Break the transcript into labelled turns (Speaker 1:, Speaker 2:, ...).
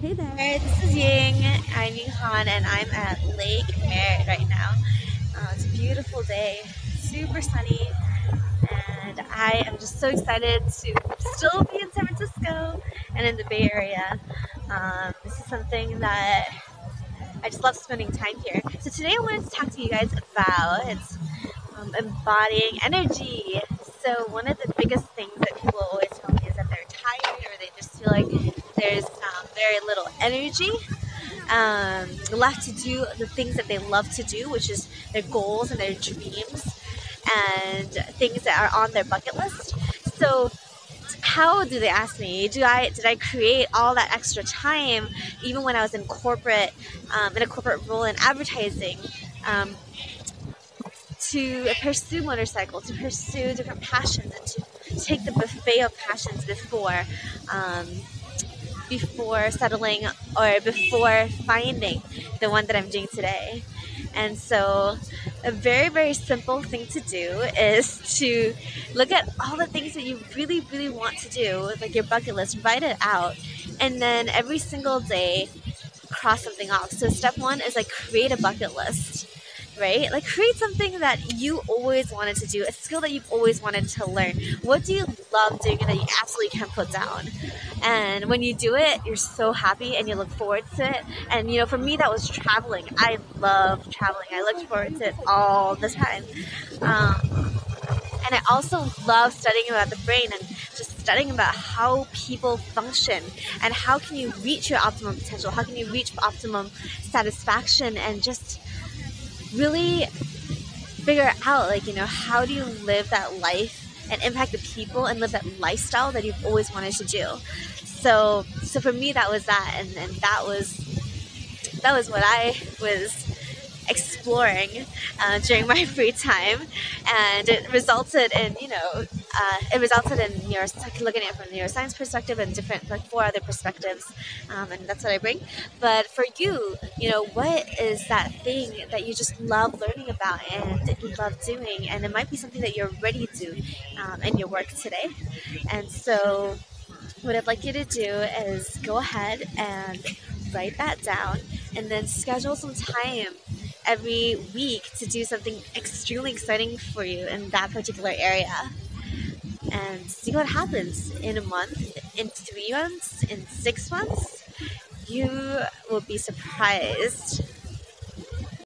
Speaker 1: Hey there, this is Ying. I'm Ying Han, and I'm at Lake Merritt right now. It's a beautiful day, super sunny, and I am just so excited to still be in San Francisco and in the Bay Area. This is something that I just love spending time here. So today I wanted to talk to you guys about embodying energy. So one of the biggest things that people always tell me is that they're tired or they just feel like there's very little energy left to do the things that they love to do, which is their goals and their dreams and things that are on their bucket list. So how do they ask me? Did I create all that extra time even when I was in a corporate role in advertising? Um, to pursue motorcycle, to pursue different passions, and to take the buffet of passions um, before settling or before finding the one that I'm doing today. And so, a very, very simple thing to do is to look at all the things that you really, really want to do, like your bucket list, write it out, and then every single day cross something off. So, step one is like create a bucket list, right? Like create something that you always wanted to do, a skill that you've always wanted to learn. What do you love doing that you absolutely can't put down? And when you do it, you're so happy and you look forward to it. And for me, that was traveling. I love traveling. I looked forward to it all the time. Um, and I also love studying about the brain and just studying about how people function and how can you reach your optimum potential, how can you reach optimum satisfaction, and just really figure out, like, how do you live that life and impact the people and live that lifestyle that you've always wanted to do. So for me, that was that, and that was what I was exploring during my free time, and it resulted in looking at it from a neuroscience perspective and different, like, four other perspectives, and that's what I bring. But for you, what is that thing that you just love learning about and that you love doing, and it might be something that you're ready to do in your work today. And so what I'd like you to do is go ahead and write that down, and then schedule some time every week to do something extremely exciting for you in that particular area, and see what happens in a month, in 3 months, in 6 months. You will be surprised